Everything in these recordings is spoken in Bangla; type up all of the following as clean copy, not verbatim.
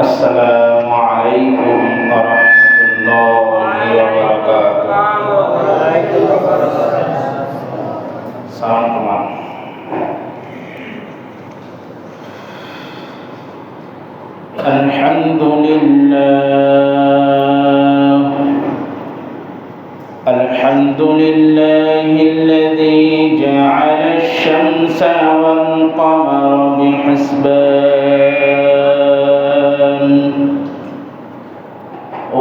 السلام عليكم ورحمة الله وبركاته. Salam. الحمد لله الذي جعل الشمس والقمر بحسبان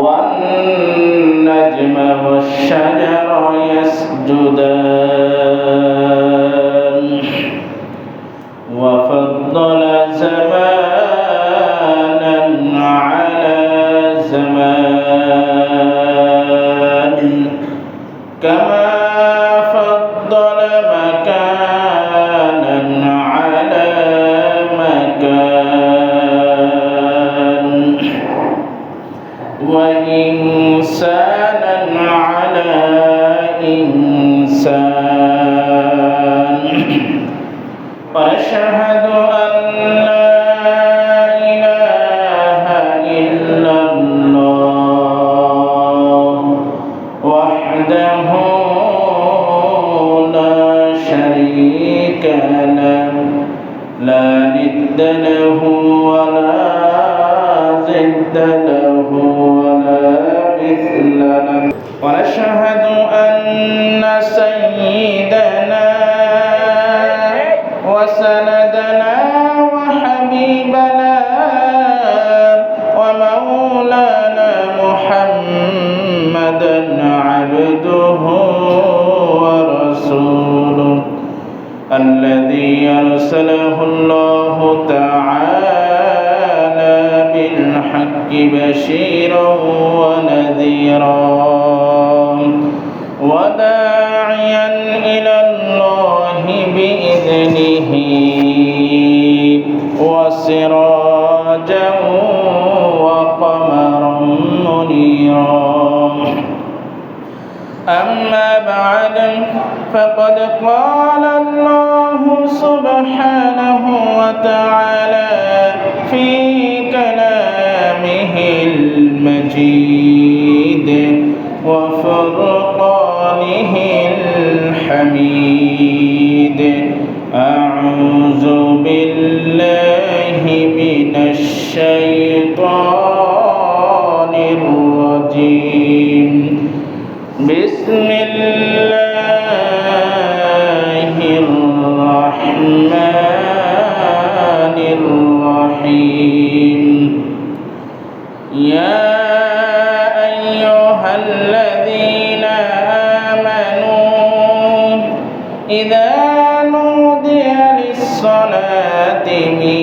والنجم والشجر يسجدان وفضل زمانا على زمان كما فضل مكانا على مكان وإنسانا على إنسان وأشهد أن لا إله إلا الله وحده لا شريك له لا ند له ولا ضد له ولا مثل له ونشهد أن سيدنا وسندنا وحبيبنا ومولانا محمدا عبده ورسوله الذي أرسله الله تعالى بالحق بشيرا ونذيرا وداعيا إلى الله بإذنه وسراجا وقمرا منيرا أما بعد فقد قال الله سبحانه وتعالى في كلامه المجيد وفرقانه الحميد أعوذ بالله من الشيطان الرجيم بسم الله الرحمن الرحيم يا أيها الذين آمنوا إذا نودي للصلاة من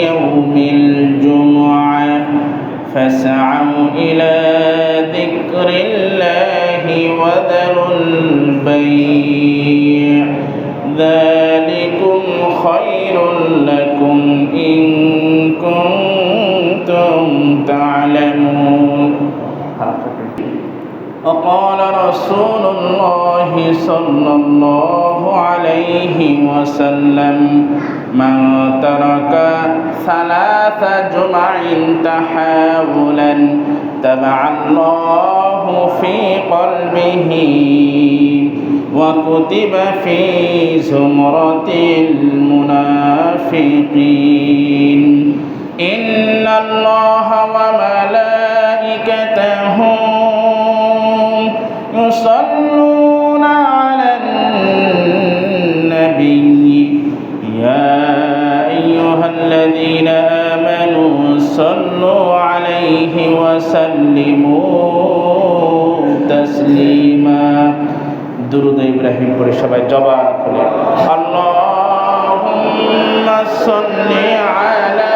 يوم الجمعة فاسعوا إلى ذكر الله وذروا البيع ذلكم خير لكم إن كنتم تعلمون. وقال رسول الله صلى الله عليه وسلم من ترك ثلاث جمع تحاولا تبع الله في قلبه وكتب في زمرة المنافقين إن الله وملائكته يصلون على النبي يا أيها الذين آمنوا صلوا عليه وسلموا تسليما. درود إبراهيم পড়ে সবাই জবান খুলে আল্লাহুম্মা সাল্লি আলা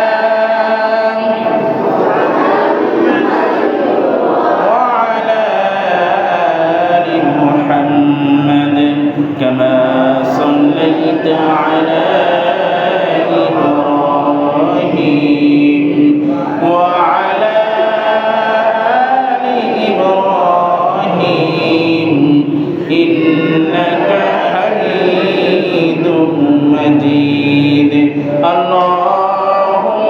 كما صليت على إبراهيم وعلى آل إبراهيم إنك حميد مجيد. اللهم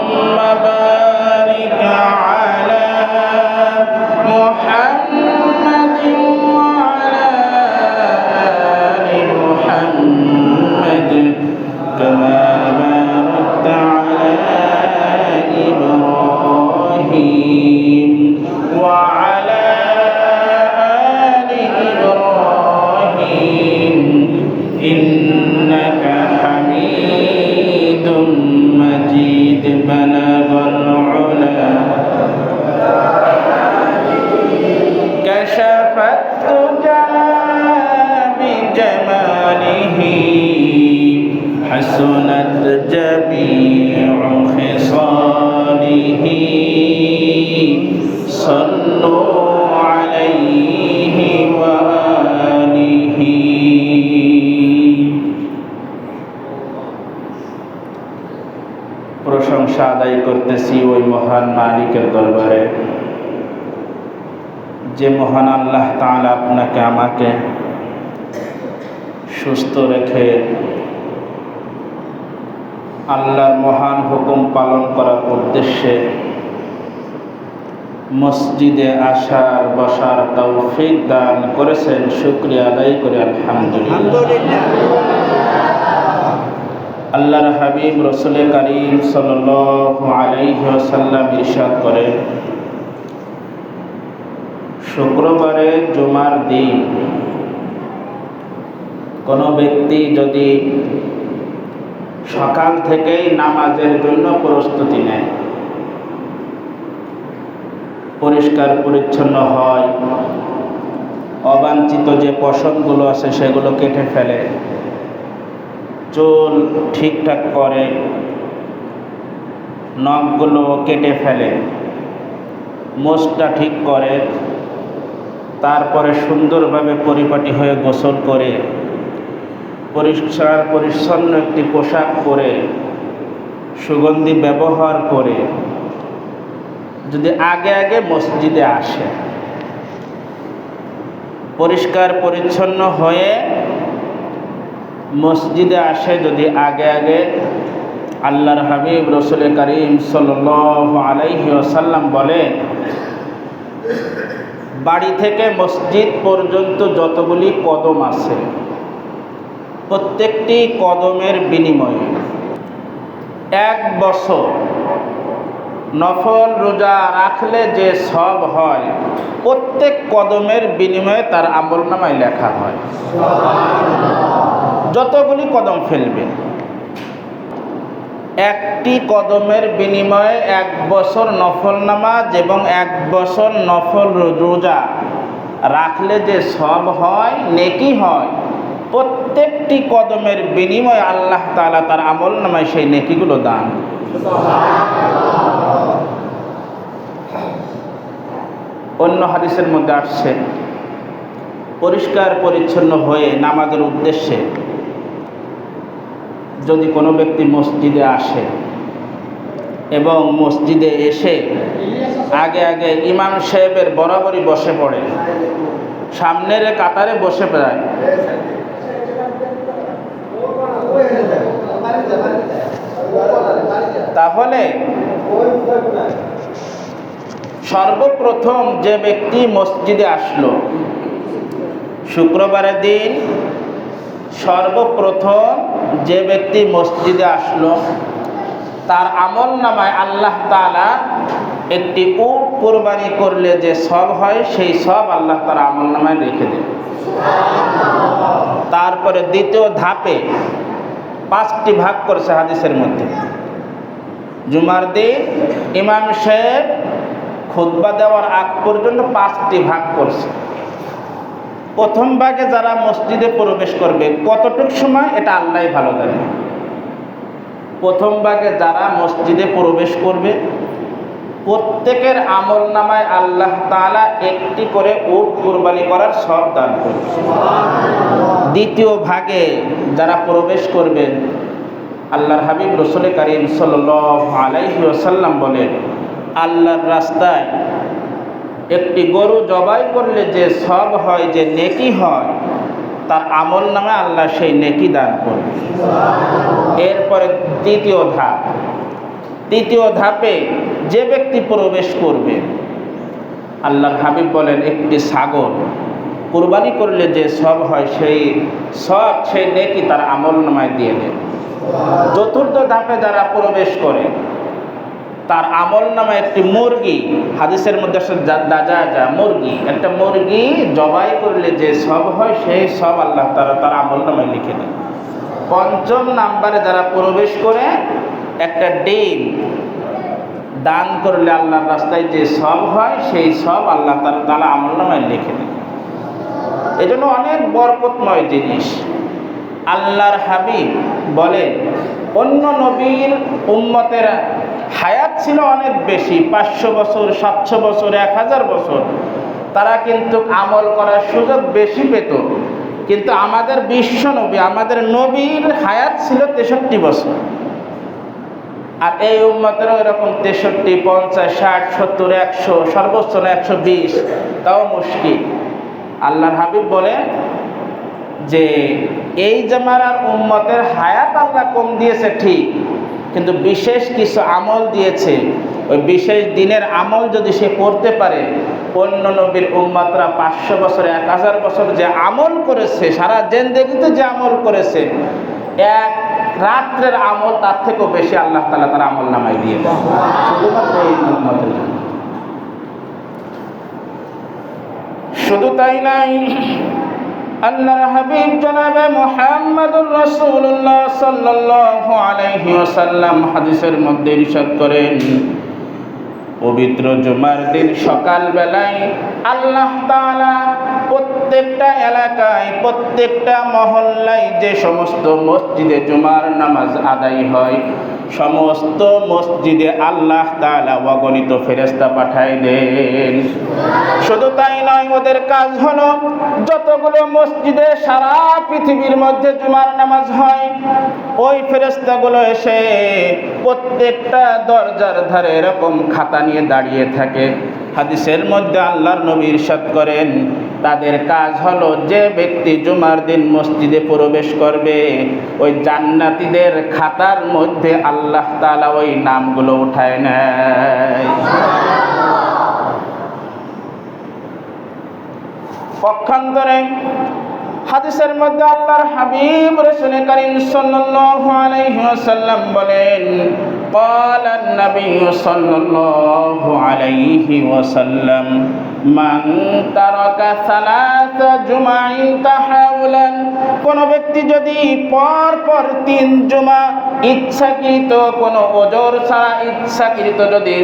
صلوا عليه وآله প্রশংসা আদায় করতেছি ওই মহান মালিকের দরবারে, যে মহান আল্লাহ তাআলা আপনাকে আমাকে সুস্থ রেখে আল্লাহর মহান হুকুম পালন করার উদ্দেশ্যে মসজিদে আসার বসার তৌফিক দান করেছেন। শুকরিয়া আদায় করে আলহামদুলিল্লাহ। আল্লাহর হাবিব রাসূল কারীম সাল্লাল্লাহু আলাইহি ওয়াসাল্লাম ইরশাদ করেন, শুক্রবারে জুমার দিন কোনো ব্যক্তি যদি সকাল থেকেই নামাজের জন্য প্রস্তুতি নেয়, পরিষ্কার পরিচ্ছন্ন হয়, অবাঞ্ছিত যে পশমগুলো আছে সেগুলো কেটে ফেলে, চুল ঠিকঠাক করে, নখগুলো কেটে ফেলে, মোছটা ঠিক করে, তারপরে সুন্দরভাবে পরিপাটি হয়ে গোসল করে পরিষ্কার পরিচ্ছন্ন একটি পোশাক পরে সুগন্ধি ব্যবহার করে যদি আগে আগে মসজিদে আসে, পরিষ্কার পরিচ্ছন্ন হয়ে মসজিদে আসে, যদি আগে আগে, আল্লাহর হাবিব রাসূল কারীম সাল্লাল্লাহু আলাইহি ওয়াসাল্লাম বলেন, বাড়ি থেকে মসজিদ পর্যন্ত যতগুলি কদম আছে প্রত্যেকটি কদমের বিনিময়ে 1 বছর নফল রোজা রাখলে যে সব হয়, প্রত্যেক কদমের বিনিময়ে তার আমলনামায় লেখা হয়। যতগুলি কদম ফেলবে, একটি কদমের বিনিময়ে 1 বছর নফল নামাজ এবং 1 বছর নফল রোজা রাখলে যে সব হয়, নেকি হয়, প্রত্যেকটি কদমের বিনিময়ে আল্লাহ তাআলা তার আমলনামায় সেই নেকিগুলো দান। অন্য হাদিসের মধ্যে আসছে, পরিষ্কার পরিচ্ছন্ন হয়ে নামাজের উদ্দেশ্যে যদি কোনো ব্যক্তি মসজিদে আসে এবং মসজিদে এসে আগে আগে ইমাম সাহেবের বরাবরই বসে পড়ে, সামনের কাতারে বসে পড়ে, তাহলে সর্বপ্রথম যে ব্যক্তি মসজিদে আসলো শুক্রবারের দিন, সর্বপ্রথম যে ব্যক্তি মসজিদে আসলো তার আমলনামায় আল্লাহ তাআলা একটি উট কুরবানি করলে যে সব হয়, সেই সব আল্লাহ তার আমলনামায় রেখে দেন। তারপরে দ্বিতীয় ধাপে 5টি ভাগ করেছে হাদিসের মধ্যে। জুমার দিন ইমাম সাহেব খুতবা দেওয়ার আগ পর্যন্ত 5টি ভাগ করছে। প্রথম ভাগে যারা মসজিদে প্রবেশ করবে কতটুকু সময়, এটা আল্লাহই ভালো জানে। প্রথম ভাগে যারা মসজিদে প্রবেশ করবে প্রত্যেকের আমলনামায় আল্লাহ তাআলা একটি করে উট কুরবানি করার সব দান করবে। দ্বিতীয় ভাগে যারা প্রবেশ করবেন, আল্লাহর হাবিব রাসূল কারীম সাল্লাল্লাহু আলাইহি ওয়াসাল্লাম বলেন, আল্লাহর রাস্তায় একটি গরু জবাই করলে যে সব হয়, যে নেকি হয়, তার আমলনামায় আল্লাহ সেই নেকি দান করবে। এরপরে তৃতীয় ধাপে যে ব্যক্তি প্রবেশ করবে, আল্লাহর হাবিব বলেন একটি ছাগল কুরবানি করলে যে সব হয়, সেই নেকি তার আমলনামায় দিয়ে দেয়। চতুর্থ ধাপে যারা প্রবেশ করে তার আমলনামায় একটি মুরগি, হাদিসের মধ্যে মুরগি, একটা মুরগি জবাই করলে যে সব হয়, সেই সব আল্লাহ তাআলা তার আমলনামায় লিখে দেন। পঞ্চম নাম্বারে যারা প্রবেশ করে একটা ডিম দান করলে আল্লাহর রাস্তায় যে সব হয়, সেই সব আল্লাহ তাআলা আমলনামায় লিখে দেন। এজন্য অনেক বরকতময় জিনিস। আল্লাহর হাবিব বলেন, অন্য নবীর উম্মতেরা হায়াত ছিল অনেক বেশি, 500 বছর, 700 বছর, 1000 বছর, তারা কিন্তু আমল করার সুযোগ বেশি পেত। কিন্তু আমাদের বিশ্ব নবী, আমাদের নবীর হায়াত ছিল 63 বছর, আর এই উম্মতেরও এরকম 63, 50, 60, 70, 100, সর্বোচ্চ 120, তাও মুশকিল। আল্লাহর হাবিব বলেন যে এই জামানার উম্মতের হায়াত আল্লাহ কম দিয়েছে ঠিক, কিন্তু বিশেষ কিছু আমল দিয়েছে। ওই বিশেষ দিনের আমল যদি সে করতে পারে, অন্য নবীর উম্মতরা 500 বছর, 1000 বছর যে আমল করেছে, সারা জিন্দেগিতে যে আমল করেছে, এক রাত্রের আমল তার থেকেও বেশি আল্লাহ তাআলা তার আমল নামায় দিয়ে দেন, শুধুমাত্র এই উম্মতের জন্য। শুধু তাই নাই, আল্লাহর হাবিব জনাবে মুহাম্মদুর রাসূলুল্লাহ সাল্লাল্লাহু আলাইহি ওয়াসাল্লাম হাদিসের মধ্যে ইরশাদ করেন, পবিত্র জুমার দিন সকাল বেলায় আল্লাহ তাআলা প্রত্যেকটা এলাকায়, প্রত্যেকটা মহল্লায় যে সমস্ত মসজিদে জুমার নামাজ আদায় হয়, সমস্ত মসজিদে আল্লাহ তাআলা অগণিত ফেরেশতা পাঠায় দেন। শুধু তাই নয়, ওদের কাজ হলো যতগুলো মসজিদে সারা পৃথিবীর মধ্যে জুমার নামাজ হয়, ওই ফেরেশতাগুলো এসে প্রত্যেকটা দরজার ধারে এরকম খাতা নিয়ে দাঁড়িয়ে থাকে। হাদিসের মধ্যে আল্লাহর নবী ইরশাদ করেন, তাদের কাজ হলো যে ব্যক্তি জুমার দিন মসজিদে প্রবেশ করবে, ওই জান্নাতীদের খাতার মধ্যে আল্লাহ তাআলা ওই নামগুলো উঠায় নেয়। পক্ষান্তরে হাদিসের মধ্যে আল্লাহর হাবিব রাসূল করিম সাল্লাল্লাহু আলাইহি ওয়াসাল্লাম বলেন, قال النبي صلى الله عليه وسلم من ترك ثلاث جمع تحاولا, কোন ব্যক্তি যদি পর পর 3 জুমা ইচ্ছাকৃত, কোন ওজর ছাড়া ইচ্ছাকৃত যদি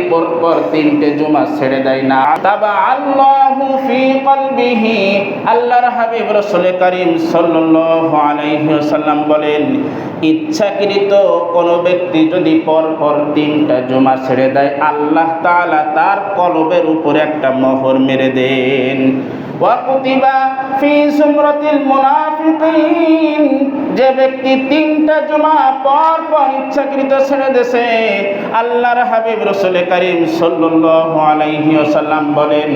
পর 3টে জুমা ছেড়ে দেয় না, তাবা আল্লাহু ফি কলবিহি, আল্লাহর হাবিব রাসূল করিম সাল্লাল্লাহু আলাইহি ওয়াসাল্লাম বলেন, ইচ্ছাকৃত কোন ব্যক্তি যদি পর 3টা জুমা ছেড়ে দেয়, আল্লাহ তাআলা তার কলবের উপরে একটা মোহর মেরে দেন। ওয়া কুতিবা ফি সুমরাতিল মুনাফিকিন, যে ব্যক্তি 3টা জুমা পর ইচ্ছাকৃত ছেড়ে দেছে, আল্লাহর হাবিব রাসূল করিম সাল্লাল্লাহু আলাইহি ওয়াসাল্লাম বলেন,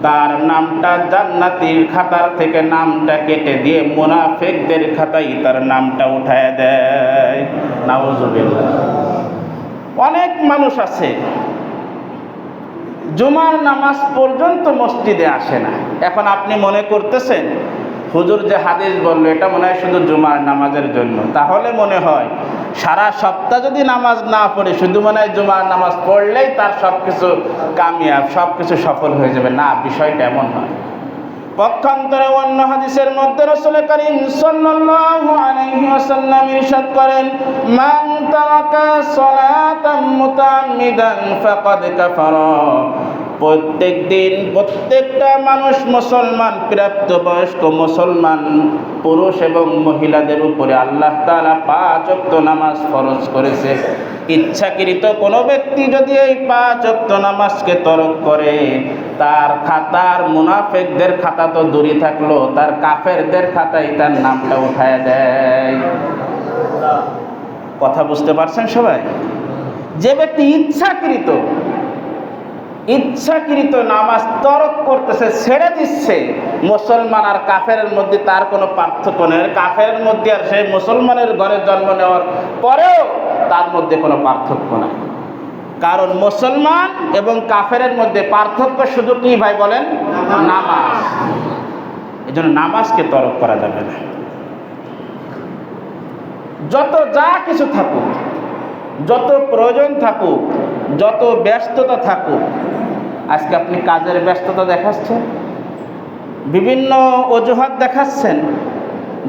তার নামটা জান্নাতীর খাতার থেকে নামটা কেটে দিয়ে মুনাফিকদের খাতায় তার নামটা উঠায় দেয়। নাউযুবিল্লাহ। অনেক মানুষ আছে জুমার নামাজ পর্যন্ত মসজিদে আসে না। এখন আপনি মনে করতেছেন হুজুর যে হাদিস বলল এটা মনে হয় শুধু জুমার নামাজের জন্য, তাহলে মনে হয় সারা সপ্তাহ যদি নামাজ না পড়ে, শুধু মনে হয় জুমার নামাজ পড়লেই তার সবকিছু কামিয়াব, সবকিছু সফল হয়ে যাবে। না, বিষয়টা এমন নয়। পক্ষান্তরে অন্য হাদিসের মধ্যে রাসূল করিম সাল্লাল্লাহু আলাইহি ওয়াসাল্লাম ইরশাদ করেন, মান তারাকা সালাতান মুতাআম্মিদান ফাকাদ কাফারা, প্রত্যেক দিন প্রত্যেকটা মানুষ, মুসলমান, প্রাপ্তবয়স্ক মুসলমান পুরুষ এবং মহিলাদের উপরে আল্লাহ তাআলা 5 ওয়াক্ত নামাজ ফরজ করেছে। ইচ্ছাকৃত কোনো ব্যক্তি যদি এই 5 ওয়াক্ত নামাজকে তরক করে, তার খাতার, মুনাফিকদের খাতা তো দূরে থাকলো, তার কাফেরদের খাতায় তার নামটা উঠায় দেয়। কথা বুঝতে পারছেন সবাই? যে ব্যক্তি ইচ্ছাকৃত নামাজ তরক করতেছে, ছেড়ে দিচ্ছে, মুসলমান আর কাফেরের মধ্যে তার কোনো পার্থক্য নেই। কাফেরের মধ্যে আর সেই মুসলমানের ঘরে জন্ম নেওয়ার পরেও তার মধ্যে কোনো পার্থক্য নাই। কারণ মুসলমান এবং কাফেরের মধ্যে পার্থক্য শুধু কি ভাই বলেন? নামাজ। এই জন্য নামাজকে তরক করা যাবে না। যত যা কিছু থাকুক, যত প্রয়োজন থাকুক, যত ব্যস্ততা থাকুক, আজকে আপনি কাজের ব্যস্ততা দেখাচ্ছেন, বিভিন্ন অজুহাত দেখাচ্ছেন,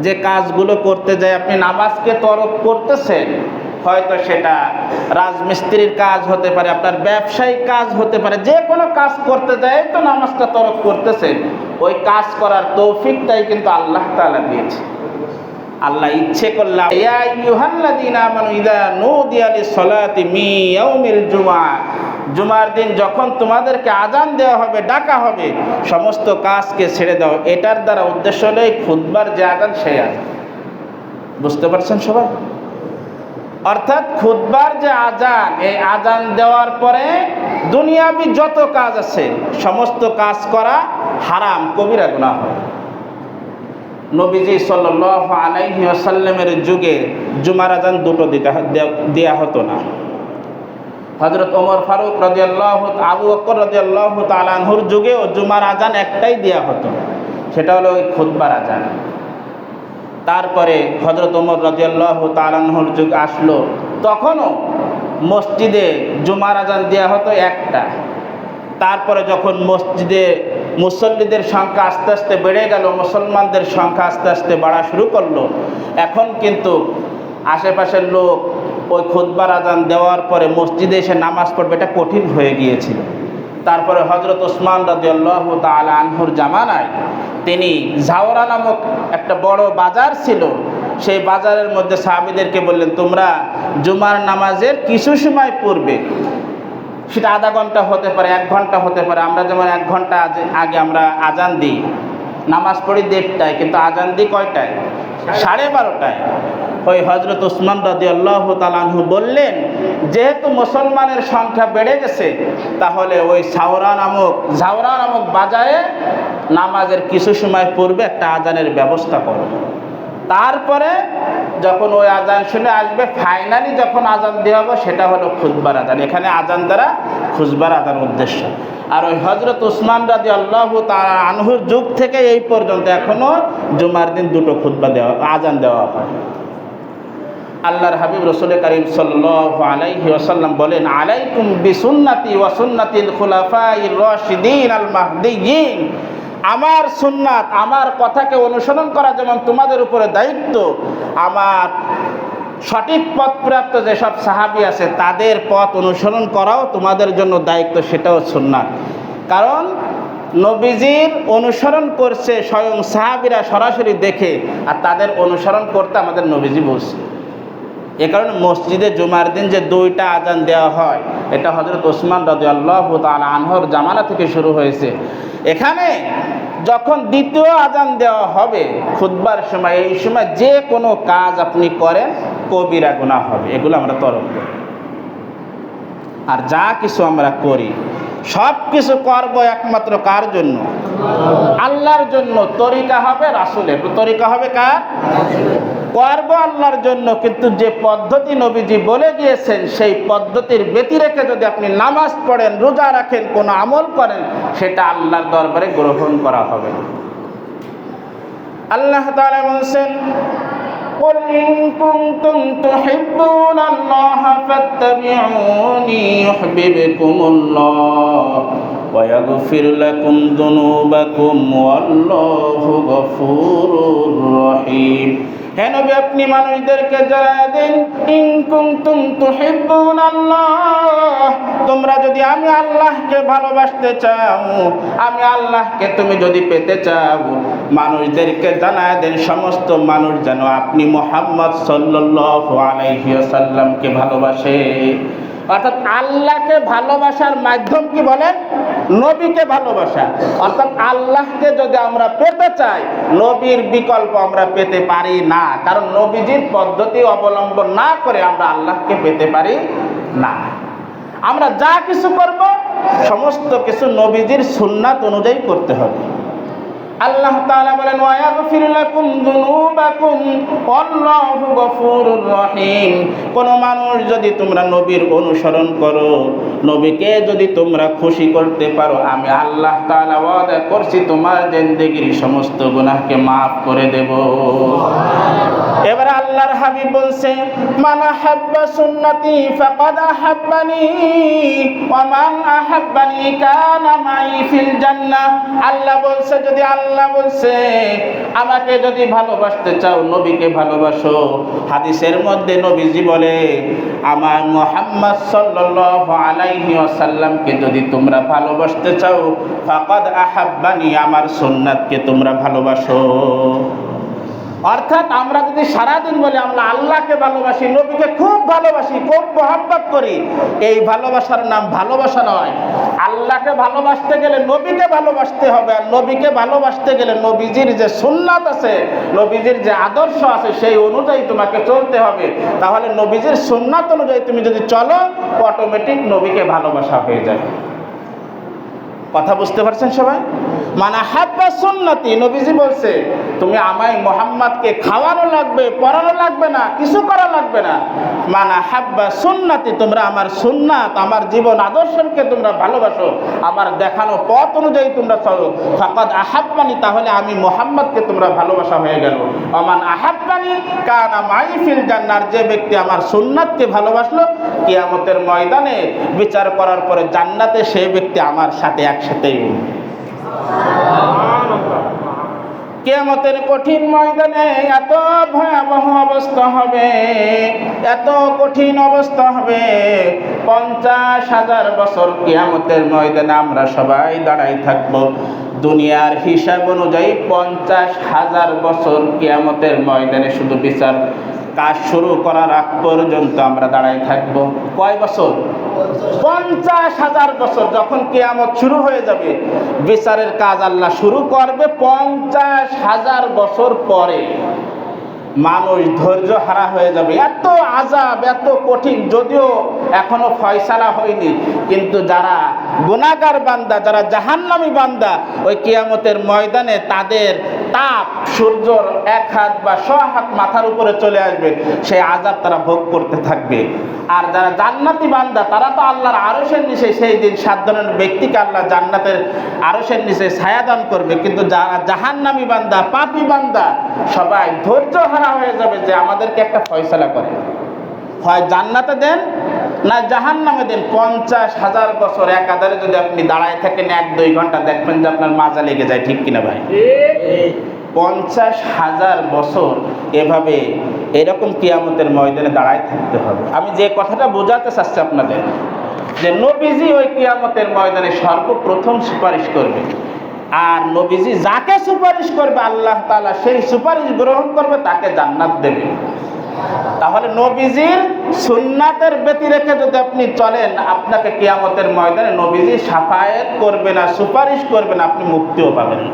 যে কাজগুলো করতে যায় আপনি নামাজকে তরক করতেছেন। হয়তো সেটা রাজমিস্ত্রির কাজ হতে পারে, আপনার ব্যবসায়িক কাজ হতে পারে, যে কোনো কাজ করতে যায় তো নামাজটা তরক করতেছেন। ওই কাজ করার তৌফিকটাই কিন্তু আল্লাহ তাআলা দিয়েছে। আল্লাহ ইচ্ছে করলে ইয়া আইয়ুহাল্লাযীনা আমানু ইযা নুদিয়া লিস-সালাতি মিন ইয়াউমিল জুমআহ, জুমার দিন যখন তোমাদেরকে আজান দেওয়া হবে, ডাকা হবে, সমস্ত কাজকে ছেড়ে দাও। এটার দ্বারা উদ্দেশ্য হলো এই খুতবার যে আজান সেই আজান। বুঝতে পারছেন সবাই? অর্থাৎ খুতবার যে আজান, এই আজান দেওয়ার পরে দুনিয়াবি যত কাজ আছে সমস্ত কাজ করা হারাম, কবিরা গুনাহ হয়। নবীজি সাল্লাল্লাহু আলাইহি ওয়াসাল্লামের যুগে জুমার আজান দুটো দেয়া হতো না। হযরত ওমর ফারুক রাদিয়াল্লাহু, আবু বকর রাদিয়াল্লাহু তাআলা আনহুর যুগেও জুমার আজান একটাই দেয়া হতো, সেটা হলো ওই খুতবার আজান। তারপরে হযরত ওমর রাদিয়াল্লাহু তাআলা আনহুর যুগ আসলো, তখনও মসজিদে জুমার আজান দেয়া হতো একটা। তারপরে যখন মসজিদে মুসল্লিদের সংখ্যা আস্তে আস্তে বেড়ে গেল, মুসলমানদের সংখ্যা আস্তে আস্তে বাড়া শুরু করলো, এখন কিন্তু আশেপাশের লোক ওই খুতবার আজান দেওয়ার পরে মসজিদে এসে নামাজ পড়বে এটা কঠিন হয়ে গিয়েছিল। তারপরে হযরত ওসমান রাদিয়াল্লাহু তাআলা আনহুর জামানায় তিনি জাওরা নামক একটা বড় বাজার ছিল, সেই বাজারের মধ্যে সাহাবীদেরকে বললেন, তোমরা জুমার নামাজের কিছু সময় পূর্বে, সেটা আধা ঘন্টা হতে পারে, 1 ঘন্টা হতে পারে, আমরা যেমন 1 ঘন্টা আগে আমরা আজান দিই, নামাজ পড়ি 1:30টায়, কিন্তু আজান দিই কয়টায়? 12:30টায়। ওই হযরত ওসমান রাদিয়াল্লাহু তাআলা আনহু বললেন, যেহেতু মুসলমানের সংখ্যা বেড়ে গেছে, তাহলে ওই জাওরা নামক বাজারে নামাজের কিছু সময় পূর্বে একটা আজানের ব্যবস্থা করো। তারপরে যখন ওই আজান শুনে আসবে, ফাইনালি যখন আজান দেওয়া হবে সেটা হলো খুতবার আজান। এখানে আজান দ্বারা খুতবার আজান উদ্দেশ্য। আর ওই হযরত ওসমান রাদিয়াল্লাহু তাআলা আনহুর যুগ থেকে এই পর্যন্ত এখনো জুমার দিন দুটো খুতবা আজান দেওয়া হয়। আল্লাহর হাবিব রাসূল কারীম সাল্লাল্লাহু আলাইহি ওয়াসাল্লাম বলেন, আলাইকুম বিসুন্নতি ওয়া সুন্নাতিল খুলাফাইর রাশিদিন আল মাহদিয়িন, আমার সুন্নাত, আমার কথাকে অনুসরণ করা যেমন তোমাদের উপরে দায়িত্ব, আমার সঠিক পথপ্রাপ্ত যেসব সাহাবী আছে তাদের পথ অনুসরণ করাও তোমাদের জন্য দায়িত্ব, সেটাও সুন্নাত। কারণ নবীজির অনুসরণ করছে স্বয়ং সাহাবীরা সরাসরি দেখে, আর তাদের অনুসরণ করতে আমাদের নবীজি বলছে। এ কারণে মসজিদে জুমার দিন যে 2টা আজান দেওয়া হয়, এটা হযরত ওসমান রাদিয়াল্লাহু তাআলা আনহুর জামানা থেকে শুরু হয়েছে। এখানে যখন দ্বিতীয় আজান দেওয়া হবে খুতবার সময়, এই সময় যে কোনো কাজ আপনি করেন কবিরা গুনাহ হবে, এগুলো আমরা তরক করি। আর যা কিছু আমরা করি সব কিছু করবো একমাত্র কার জন্য? আল্লাহর জন্য। তরিকা হবে রাসূলের, তরিকা হবে কার? করবো আল্লাহর জন্য। কিন্তু যে পদ্ধতি নবীজি বলে গিয়েছেন সেই পদ্ধতির ব্যতি রেখে যদি আপনি নামাজ পড়েন, রোজা রাখেন, কোনো আমল করেন, সেটা আল্লাহর দরবারে গ্রহণ করা হবে। আল্লাহ তাআলা বলেন, قل إن كنتم تحبون الله فاتبعوني يحببكم الله ويغفر لكم ذنوبكم والله غفور رحيم। হে নবী, আপনি মানুষদেরকে জানায় দেন, ইন কুনতুম তুহিব্বুনাল্লাহ, তোমরা যদি আমি আল্লাহকে ভালোবাসতে চাও, আমি আল্লাহকে তুমি যদি পেতে চাও, মানুষদেরকে জানায় দেন, সমস্ত মানুষ যেন আপনি মুহাম্মদ সাল্লাল্লাহু আলাইহি ওয়াসাল্লামকে ভালোবাসে। অর্থাৎ আল্লাহকে ভালোবাসার মাধ্যম কি বলেন? নবীকে ভালোবাসা। অর্থাৎ আল্লাহকে যদি আমরা পেতে চাই, নবীর বিকল্প আমরা পেতে পারি না। কারণ নবীজির পদ্ধতি অবলম্বন না করে আমরা আল্লাহকে পেতে পারি না। আমরা যা কিছু করব সমস্ত কিছু নবীজির সুন্নাত অনুযায়ী করতে হবে। আল্লাহ তাআলা বলেন, ওয়া ইয়াগফির লাকুম যুনুবাকুম আল্লাহু গফুরুর রহিম। কোন মানুষ যদি তোমরা নবীর অনুসরণ করো, নবীকে যদি তোমরা খুশি করতে পারো, আমি আল্লাহ তাআলা ওয়াদা করছি তোমার জিন্দেগীর সমস্ত গুনাহকে maaf করে দেব। এবারে আল্লাহর হাবিব বলছে, মান আহাব্বা সুন্নতি ফাকাদ আহাব্বানি ওয়া মান আহাব্বানি কানা মাই ফিল জান্নাহ। আল্লাহ বলছে, যদি আল্লাহ বলছে আমাকে যদি ভালোবাসতে চাও, নবীকে ভালোবাসো। হাদিসের মধ্যে নবীজি বলে, আমার মুহাম্মদ সাল্লাল্লাহু আলাইহি ওয়াসাল্লামকে যদি তোমরা ভালোবাসতে চাও, ফাকাদ আহাব্বানি, আমার সুন্নাতকে তোমরা ভালোবাসো। অর্থাৎ আমরা যদি সারাদিন বলি আমরা আল্লাহকে ভালোবাসি, নবীকে খুব ভালোবাসি, খুব মহব্বত করি, এই ভালোবাসার নাম ভালোবাসা নয়। আল্লাহকে ভালোবাসতে গেলে নবীকে ভালোবাসতে হবে, আর নবীকে ভালোবাসতে গেলে নবীজির যে সুন্নাত আছে, নবীজির যে আদর্শ আছে, সেই অনুযায়ী তোমাকে চলতে হবে। তাহলে নবীজির সুন্নাত অনুযায়ী তুমি যদি চলো, অটোমেটিক নবীকে ভালোবাসা হয়ে যাবে। কথা বুঝতে পারছেন সবাই? মানে হাব্বা সুন্নতি, নবীজি বলছে তুমি আমায় মুহাম্মদকে খাওয়ানো লাগবে, পড়ানো লাগবে না, কিছু করা লাগবে না। মানে হাব্বা সুন্নতি, তোমরা আমার সুন্নাত, আমার জীবন আদর্শকে তোমরা ভালোবাসো, আমার দেখানো পথ অনুযায়ী তোমরা চলো, ফাকাদ আহাব্বানি, তাহলে আমি মুহাম্মদকে তোমরা ভালোবাসা হয়ে গেল। ওমান আহাব্বানি কানা মাই ফিল জান্নাহ, যে ব্যক্তি আমার সুন্নাতকে ভালোবাসলো, কিয়ামতের ময়দানে বিচার করার পরে জান্নাতে সেই ব্যক্তি আমার সাথে একসাথেই। কিয়ামতের কঠিন ময়দানে এত ভয়াবহ অবস্থা হবে, এত কঠিন অবস্থা হবে, 50,000 বছর কিয়ামতের ময়দানে আমরা সবাই দাঁড়াই থাকব। দুনিয়ার হিসাব অনুযায়ী 50,000 বছর কিয়ামতের ময়দানে শুধু বিচার কাজ শুরু করার আগ পর্যন্ত আমরা দাঁড়াই থাকব। কয় বছর? 50,000 বছর। যখন কিয়ামত শুরু হয়ে যাবে, বিচারের কাজ আল্লাহ শুরু করবে 50,000 বছর পরে। মানুষ ধৈর্য হারা হয়ে যাবে, এত আযাব, এত কঠিন। যদিও এখনো ফয়সালা হয়নি, কিন্তু যারা গুনাহগার বান্দা, যারা জাহান্নামী বান্দা, ওই কিয়ামতের ময়দানে তাদের তাপ সূর্যর 1 হাত বা 100 হাত মাথার উপরে চলে আসবে, সেই আযাব তারা ভোগ করতে থাকবে। আর যারা জান্নাতি বান্দা, তারা তো আল্লাহর আরশের নিচে, সেই দিন 7 ধরনের ব্যক্তিকে আল্লাহ জান্নাতের আরশের নিচে ছায়া দান করবে। কিন্তু যারা জাহান্নামী বান্দা, পাপী বান্দা, সবাই ধৈর্য হারা হয়ে যাবে যে আমাদেরকে একটা ফয়সালা করে, হয় জান্নাতে দেন না জাহান্নামে দেন। 50,000 বছর একাধারে যদি আপনি দাঁড়ায় থাকেন 1-2 ঘন্টা, দেখবেন যে আপনার মাজা লেগে যায়, ঠিক কিনা ভাই? 50,000 বছর এভাবে এরকম কিয়ামতের ময়দানে দাঁড়ায় থাকতে হবে। আমি যে কথাটা বোঝাতে চাচ্ছি আপনাদের, যে নবীজি ওই কিয়ামতের ময়দানে সর্বপ্রথম সুপারিশ করবে, আর নবীজি যাকে সুপারিশ করবে আল্লাহ তাআলা সেই সুপারিশ গ্রহণ করবে, তাকে জান্নাত দেবে। তাহলে নবীজির সুন্নাতের ব্যতি রেখে যদি আপনি চলেন, আপনাকে কিয়ামতের ময়দানে নবীজি শাফায়াত করবে না, সুপারিশ করবে না, আপনি মুক্তিও পাবেন না।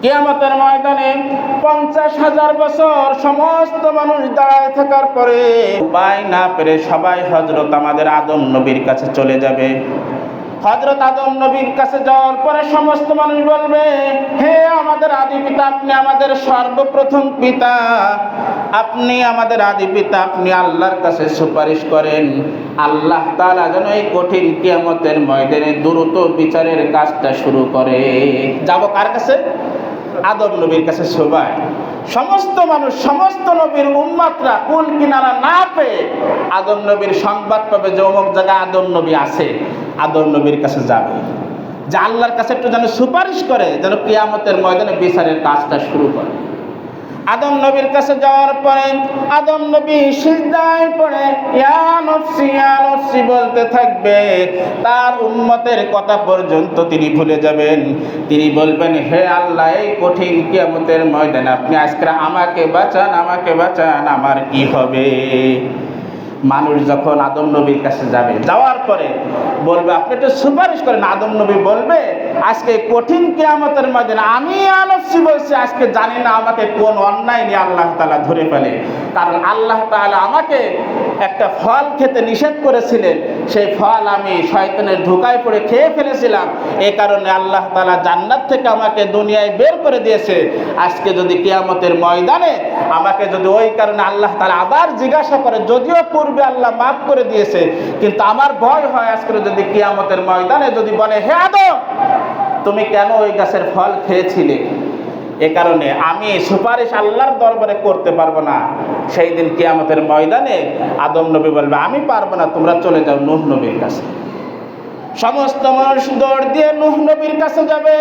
কিয়ামতের ময়দানে 50,000 বছর সমস্ত মানুষ দাঁড়ায় থাকার পরে উপায় না পেরে সবাই হযরত আমাদের আদম নবীর কাছে চলে যাবে। হযরত আদম নবীর কাছে যাওয়ার পরে সমস্ত মানুষ বলবে, হে আমাদের আদি পিতা, আপনি আমাদের সর্বপ্রথম পিতা, আপনি আমাদের আদি পিতা, আপনি আল্লাহর কাছে সুপারিশ করেন, আল্লাহ তাআলা যেন এই কঠিন কিয়ামতের ময়দানে দ্রুত বিচারের কাজটা শুরু করে। যাব কার কাছে? আদম নবীর কাছে। সবাই, সমস্ত মানুষ, সমস্ত নবীর উম্মতরা কুল কিনারা না পেয়ে আদম নবীর সংবাদ পাবে যে অমুক জায়গায় আদম নবী আছে, আদম নবীর কাছে যাবে, যে আল্লাহর কাছে একটু যেন সুপারিশ করে, যেন কিয়ামতের ময়দানে বিচারের কাজটা শুরু করে। আদম নবীর কাছে যাওয়ার পরে আদম নবী সিজদায় পড়ে ইয়া নফসি বলতে থাকবে। তার উম্মতের কথা পর্যন্ত তিনি ভুলে যাবেন। তিনি বলবেন, হে আল্লাহ, এই কঠিন কিয়ামতের ময়দানে আপনি আজকে আমাকে বাঁচান, আমাকে বাঁচান, আমার কি হবে? মানুষ যখন আদম নবীর কাছে যাবে, যাওয়ার পরে বলবে আপনি একটু সুপারিশ করেন। আদম নবী বলবে, আজকে কঠিন কিয়ামতের ময়দানে আমি আনফসি বলছি, আজকে জানি না আমাকে কোন অন্যায় নিয়ে আল্লাহ তাআলা ধরে ফেলে। কারণ আল্লাহ তাআলা আমাকে একটা ফল খেতে নিষেধ করেছিলেন, সেই ফল আমি শয়তানের ধোঁকায় পড়ে খেয়ে ফেলেছিলাম। এই কারণে আল্লাহ তাআলা জান্নাত থেকে আমাকে দুনিয়ায় বের করে দিয়েছে। আজকে যদি কিয়ামতের ময়দানে আমাকে যদি ওই কারণে আল্লাহ তাআলা আবার জিজ্ঞাসা করে, যদিও পূর্বে আল্লাহ মাফ করে দিয়েছে, কিন্তু আমার ভয় হয় আজকে যদি কিয়ামতের ময়দানে যদি বলে, হে আদম, তুমি কেন ওই গাছের ফল খেয়েছিলে? এ কারণে আমি সুপারিশ আল্লাহর দরবারে করতে পারবো না। সেই দিন কিয়ামতের ময়দানে আদম নবী বলবে, আমি পারবো না, তোমরা চলে যাও নূহ নবীর কাছে। সমস্ত মানুষ দৌড় দিয়ে নূহ নবীর কাছে যাবে।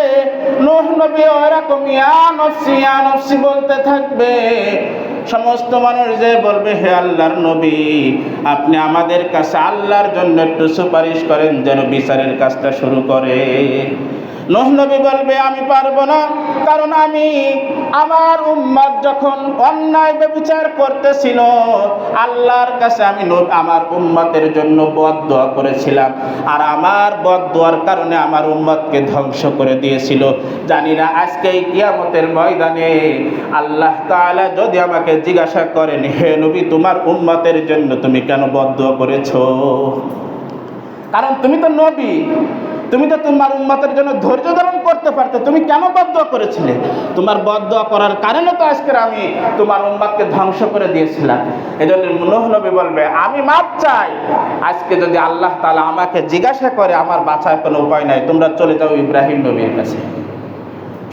নূহ নবী ওরকম ইয়া নফসি বলতে থাকবে। সমস্ত মানুষ যে বলবে, হে আল্লাহর নবী, আপনি আমাদের কাছে আল্লাহর জন্য একটু সুপারিশ করেন, যেন বিচারের কাজটা শুরু করে। নূহ নবী বলবে আমি পারবো না, কারণ আমি আমার উম্মত যখন অন্যায় ব্যভিচার করতেছিল আল্লাহর কাছে আমি আমার উম্মতের জন্য বদদোয়া করেছিলাম, আর আমার বদদোয়ার কারণে আমার উম্মতকে ধ্বংস করে দিয়েছিল। জানি না আজকে এই কিয়ামতের ময়দানে আল্লাহ তাআলা যদি আমাকে জিজ্ঞাসা করেন, হে নবী তোমার উম্মতের জন্য তুমি কেন বদদোয়া করেছো? কারণ তুমি তো নবী, তুমি তো তোমার উম্মতের জন্য ধৈর্য ধারণ করতে পারতে, তুমি কেন বদদোয়া করেছিলে? তোমার বদদোয়া করার কারণে তো আজকে আমি তোমার উম্মতকে ধ্বংস করে দিয়েছিলাম। এজন্য নূহ নবী বলবে আমি মাপ চাই, আজকে যদি আল্লাহ তাআলা আমাকে জিজ্ঞাসা করে আমার বাঁচার কোনো উপায় নাই, তোমরা চলে যাও ইব্রাহিম নবীর কাছে।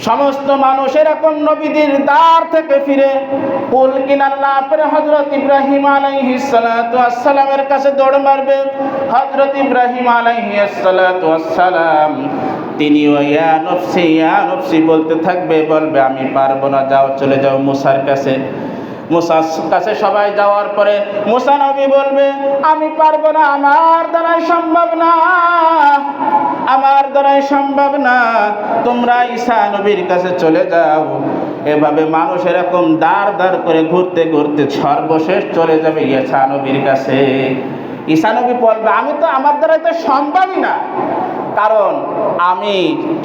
সমস্ত মানুষ এরকম নবীদের দ্বার থেকে ফিরে কুল কিনার না পেরে হযরত ইব্রাহিম আলাইহিস সালাতু ওয়াস সালামের কাছে দৌড় মারবে। হযরত ইব্রাহিম আলাইহিস সালাতু ওয়াস সালাম তিনিও ইয়া নফসি বলতে থাকবে, বলবে আমি পারবো না, যাও চলে যাও মুসার কাছে। মুসার কাছে সবাই যাওয়ার পরে মুসা নবী বলবে আমি পারবো না, আমার দ্বারাই সম্ভব না, আমার দ্বারাই সম্ভব না, তোমরা ঈসা নবীর কাছে চলে যাও। এভাবে মানুষ এরকম দাঁড় দাঁড় করে ঘুরতে ঘুরতে সর্বশেষ চলে যাবে ঈসা নবীর কাছে। ঈসা নবী বলবে আমি তো আমার দ্বারাই তো সম্ভবই না, কারণ আমি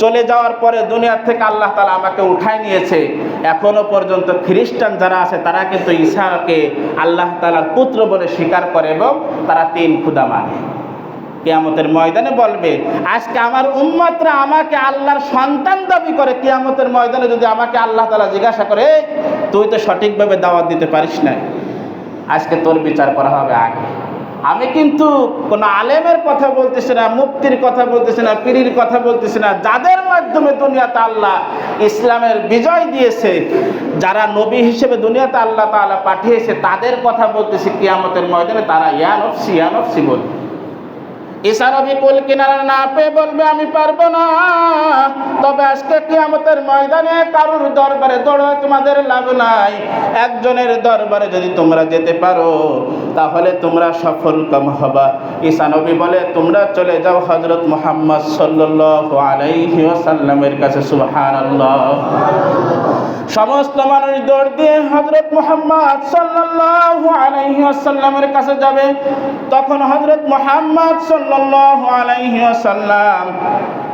চলে যাওয়ার পরে দুনিয়ার থেকে আল্লাহ তাআলা আমাকে উঠাই নিয়েছে। এখনো পর্যন্ত খ্রিস্টান যারা আছে তারা কিন্তু ঈসাকে আল্লাহ তাআলার পুত্র বলে স্বীকার করে এবং তারা 3 খোদা মানে। কিয়ামতের ময়দানে বলবে আজকে আমার উম্মতরা আমাকে আল্লাহর সন্তান দাবি করে, কিয়ামতের ময়দানে যদি আমাকে আল্লাহ তাআলা জিজ্ঞাসা করে তুই তো সঠিকভাবে দাওয়াত দিতে পারিস না, আজকে তোর বিচার করা হবে আগে। আমি কিন্তু কোনো আলেমের কথা বলতেছি না, মুফতির কথা বলতেছি না, পীরের কথা বলতেছি না, যাদের মাধ্যমে দুনিয়াতে আল্লাহ ইসলামের বিজয় দিয়েছে, যারা নবী হিসেবে দুনিয়াতে আল্লাহ তাআলা পাঠিয়েছে তাদের কথা বলতেছি। কিয়ামতের ময়দানে তারা ইয়া নফসি বলবে। ঈসা নবী কুল কিনারা না পেয়ে বলবে আমি পারবো না। তবে আজকে কিয়ামতের ময়দানে কারুর দরবারে দৌড়ে তোমাদের লাভ নাই, একজনের দরবারে যদি তোমরা যেতে পারো তাহলে তোমরা সফল কাম হবা। ঈসা নবী বলে তোমরা চলে যাও হযরত মুহাম্মদ সাল্লাল্লাহু আলাইহি ওয়াসাল্লামের কাছে। সুবহানাল্লাহ। সমস্ত মানুষ দৌড় দিয়ে হযরত মুহাম্মদ সাল্লাল্লাহু আলাইহি ওয়াসাল্লামের কাছে যাবে। তখন হযরত মুহাম্মদ সাল্লাল্লাহু আলাইহি ওয়াসাল্লাম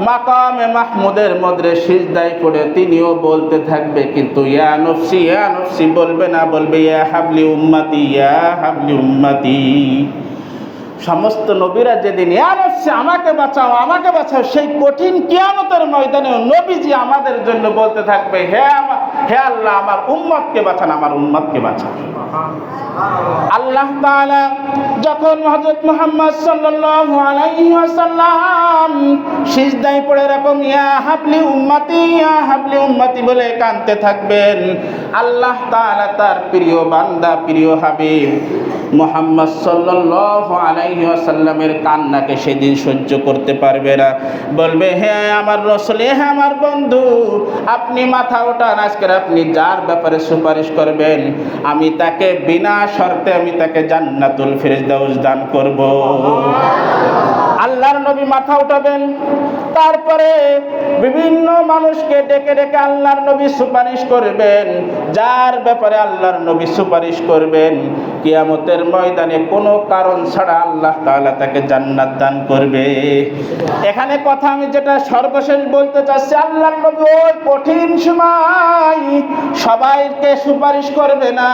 মাকামে মাহমুদের মধ্যে সিজদায় পড়ে তিনিও বলতে থাকবে, কিন্তু ইয়া নফসি বলবে না, বলবে ইয়া হাবলি উম্মতি, ইয়া হাবলি উম্মতি। সমস্ত নবীরা যেদিন ইয়া নফসি আমাকে বাঁচাও আমাকে বাঁচাও, সেই কঠিন কিয়ামতের ময়দানে নবীজি আমাদের জন্য বলতে থাকবে হে আল্লাহ আমার উম্মতকে বাঁচান, আমার উম্মতকে বাঁচান। আল্লাহ তাআলা যখন হযরত মুহাম্মদ সাল্লাল্লাহু আলাইহি ওয়াসাল্লাম সিজদায় পড়ে এরকম ইয়া হাবলি উম্মতি বলে কাঁদতে থাকবেন, আল্লাহ তাআলা তার প্রিয় বান্দা প্রিয় হাবিব মুহাম্মদ সাল্লাল্লাহু আলাইহি ওয়াসাল্লামের কান্নাকে সেদিন সহ্য করতে পারবে না। বলবে হে আমার রাসূল, হে আমার বন্ধু, আপনি মাথা ওঠান, আজকে আপনি যার ব্যাপারে সুপারিশ করবেন আমি তাকে বিনা শর্তে আমি তাকে জান্নাতুল ফিরদাউস দান করব। আল্লাহর নবী মাথা উঠাবেন, তারপরে বিভিন্ন মানুষকে ডেকে ডেকে আল্লাহর নবী সুপারিশ করবেন, যার ব্যাপারে আল্লাহর নবী সুপারিশ করবেন কিয়ামতের ময়দানে কোনো কারণ ছাড়া আল্লাহ তাআলা তাকে জান্নাত দান করবে। এখানে কথা আমি যেটা সর্বশেষ বলতে চাচ্ছি, আল্লাহর নবী ওই কঠিন সময় সবাইকে সুপারিশ করবে না,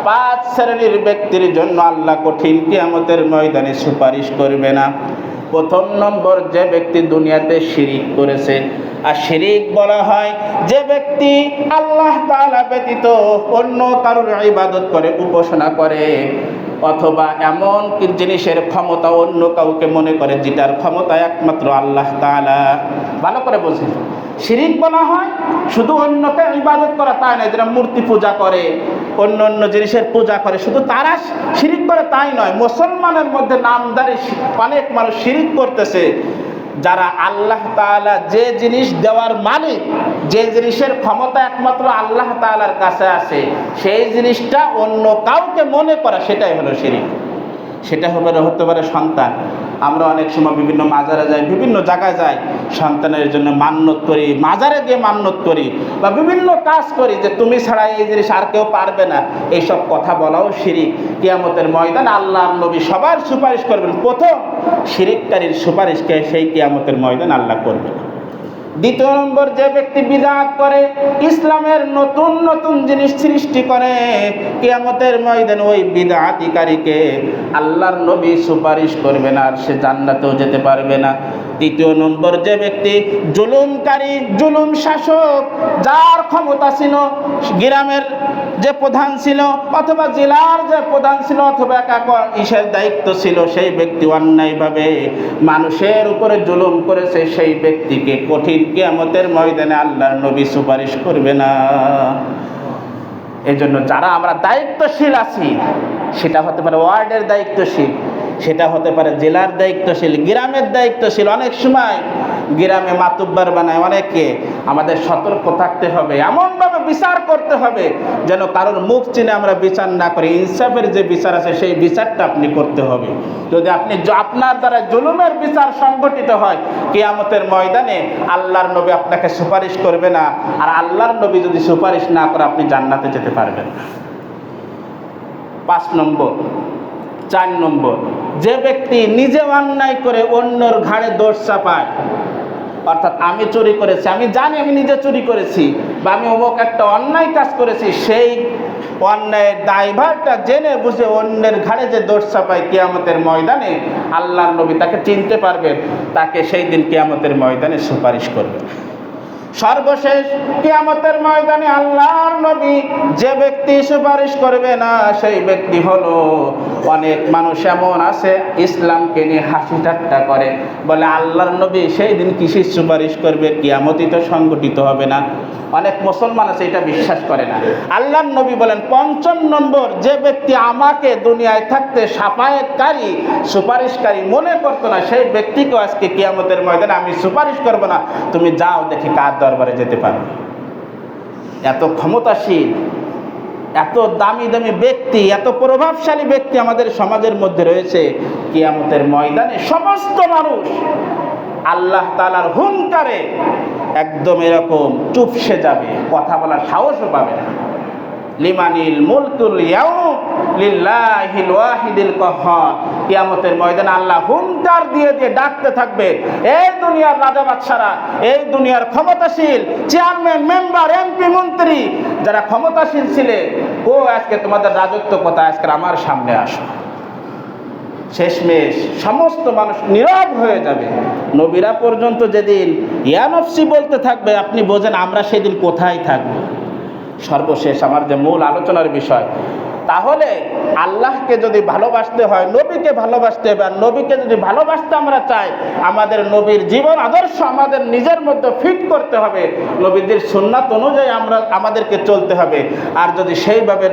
5 শ্রেণীর ব্যক্তির জন্য আল্লাহ কঠিন কিয়ামতের ময়দানে সুপারিশ করবে না। প্রথম নম্বর, যে ব্যক্তি দুনিয়াতে শিরিক করেছে, আর শিরিক বলা হয় যে ব্যক্তি আল্লাহ তাআলা ব্যতীত অন্য কারোর ইবাদত করে উপাসনা করে, অথবা এমন কি জিনিসের ক্ষমতা অন্য কাউকে মনে করে যেটার ক্ষমতা একমাত্র আল্লাহ তাআলা। ভালো করে বোঝেন, শিরিক বলা হয় শুধু অন্যকে ইবাদত করা তাই নয়, যারা মূর্তি পূজা করে অন্য জিনিসের পূজা করে শুধু তারা শিরিক করে তাই নয়, মুসলমানের মধ্যে নামদারি অনেক মানুষ শিরিক করতেছে, যারা আল্লাহ তাআলা যে জিনিস দেওয়ার মালিক, যে জিনিসের ক্ষমতা একমাত্র আল্লাহ তাআলার কাছে আছে, সেই জিনিসটা অন্য কাউকে মনে করা, সেটাই হলো শিরিক। সেটা হতে পারে সন্তান, আমরা অনেক সময় বিভিন্ন মাজারে যাই, বিভিন্ন জায়গায় যাই, সন্তানের জন্য মান্যত করি, মাজারে গিয়ে মান্যত করি বা বিভিন্ন কাজ করি যে তুমি ছাড়া এই জিনিস আর কেউ পারবে না। এইসব কথা বলাও শিরিক। কিয়ামতের ময়দানে আল্লাহর নবী সবার সুপারিশ করবেন, প্রথম শিরিককারীর সুপারিশকে সেই কিয়ামতের ময়দানে আল্লাহ করবেন। দ্বিতীয় নম্বর, যে ব্যক্তি বিদআত করে, ইসলামের নতুন নতুন জিনিস সৃষ্টি করে, কিয়ামতের ময়দানে ওই বিদআতিকারীকে আল্লাহর নবী সুপারিশ করবে না, আর সে জান্নাতেও যেতে পারবে না। তৃতীয় নম্বর, যে ব্যক্তি জুলুমকারী, জুলুম শাসক, যার ক্ষমতা ছিল, গ্রামের যে প্রধান ছিল অথবা জেলার যে প্রধান ছিল অথবা ইসের দায়িত্ব ছিল, সেই ব্যক্তি অন্যায়ভাবে মানুষের উপরে জুলুম করেছে, সেই ব্যক্তিকে কঠিন কিয়ামতের ময়দানে আল্লাহর নবী সুপারিশ করবে না। এই জন্য যারা আমরা দায়িত্বশীল আছি, সেটা হতে পারে ওয়ার্ডের দায়িত্বশীল, সেটা হতে পারে জেলার দায়িত্বশীল, গ্রামের দায়িত্বশীল, অনেক সময় গ্রামে মাতুব্বার বানায় অনেকে, আমাদের সতর্ক থাকতে হবে, এমনভাবে বিচার করতে হবে যেন কারোর মুখ চিনে আমরা বিচার না করি। ইনসাফের যে বিচার আছে সেই বিচারটা আপনি করতে হবে। যদি আপনি আপনার দ্বারা জুলুমের বিচার সংগঠিত হয়, কিয়ামতের ময়দানে আল্লাহর নবী আপনাকে সুপারিশ করবে না, আর আল্লাহর নবী যদি সুপারিশ না করে আপনি জান্নাতে যেতে পারবেন না। 5 নম্বর, 4 নম্বর, যে ব্যক্তি নিজে অন্যায় করে অন্যর ঘাড়ে দোষ চাপায়, অর্থাৎ আমি চুরি করেছি, আমি জানি আমি নিজে চুরি করেছি, বা আমি অমুক একটা অন্যায় কাজ করেছি, সেই অন্যায়ের দায়ভারটা জেনে বুঝে অন্যের ঘাড়ে যে দোষ চাপায়, কিয়ামতের ময়দানে আল্লাহর নবী তাকে চিনতে পারবেন, তাকে সেই দিন কিয়ামতের ময়দানে সুপারিশ করবেন। সর্বশেষ, কিয়ামতের ময়দানে আল্লাহর নবী যে ব্যক্তি সুপারিশ করবে না, সেই ব্যক্তি হলো, অনেক মানুষ এমন আছে ইসলামকে নিয়ে হাসি ঠাট্টা করে, বলে আল্লাহর নবী সেই দিন কিসের সুপারিশ করবে, কিয়ামতই তো সংগঠিত হবে না। অনেক মুসলমান আছে এটা বিশ্বাস করে না। আল্লাহর নবী বলেন 5 নম্বর, যে ব্যক্তি আমাকে দুনিয়ায় থাকতে সাফায়েতকারী, সুপারিশকারী মনে করতো না, সেই ব্যক্তিকে আজকে কিয়ামতের ময়দানে আমি সুপারিশ করব না, তুমি যাও দেখি কার দরবারে যেতে পারো। এত ক্ষমতাশীল, এত দামি দামি ব্যক্তি, এত প্রভাবশালী ব্যক্তি আমাদের সমাজের মধ্যে রয়েছে, কিয়ামতের ময়দানে সমস্ত মানুষ আল্লাহ তাআলার হুঙ্কারে একদম এরকম চুপসে যাবে, কথা বলার সাহসও পাবে না। লিমানিল মুলকুল ইয়াউম লিল্লাহিল ওয়াহিদিল কাহ্হার, কিয়ামতের ময়দানে আল্লাহ হুঙ্কার দিয়ে দিয়ে ডাকতে থাকবে, এই দুনিয়ার রাজা বাদশারা, এই দুনিয়ার ক্ষমতাশীল চেয়ারম্যান, মেম্বার, এমপি, মন্ত্রী যারা ক্ষমতাশীল ছিলে, ও আজকে তোমাদের রাজত্ব কোথায়, আজকে আমার সামনে আসো। শেষমেশ সমস্ত মানুষ নীরব হয়ে যাবে। নবীরা পর্যন্ত যেদিন ইয়া নফসি বলতে থাকবে, আপনি বোঝেন আমরা সেদিন কোথায় থাকব। সর্বশেষ আমার যে মূল আলোচনার বিষয়, তাহলে আল্লাহকে যদি ভালোবাসতে হয়, নবীকে ভালোবাসতে হবে, আর নবীকে যদি ভালোবাসতে আমরা চাই, আমাদের নবীর জীবন আদর্শ আমাদের নিজের মধ্যে ফিট করতে হবে, নবীদের সুন্নাত অনুযায়ী আমাদেরকে চলতে হবে। আর যদি সেইভাবে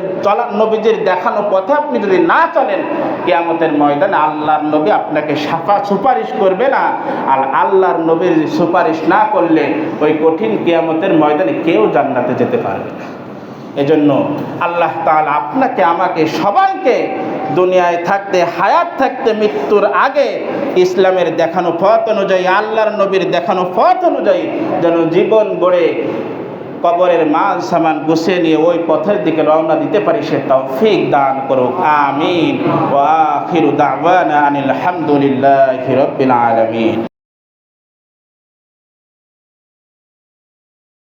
নবীজির দেখানো পথে আপনি যদি না চলেন, কিয়ামতের ময়দানে আল্লাহর নবী আপনাকে সুপারিশ করবে না, আর আল্লাহর নবীর সুপারিশ না করলে ওই কঠিন কিয়ামতের ময়দানে কেউ জান্নাতে যেতে পারবে না। এজন্য আল্লাহ তাআলা আপনাকে, আমাকে, সবাইকে দুনিয়ায় থাকতে, হায়াত থাকতে, মৃত্যুর আগে ইসলামের দেখানো পথ অনুযায়ী, আল্লাহর নবীর দেখানো পথ অনুযায়ী যেন জীবন গড়ে কবরের মাল সামান গুছিয়ে নিয়ে ওই পথের দিকে রওনা দিতে পারি, সে তৌফিক দান করুক। আমিন। ওয়া আখিরু দাওয়ানা আনিল হামদুলিল্লাহি রাব্বিল আলামিন।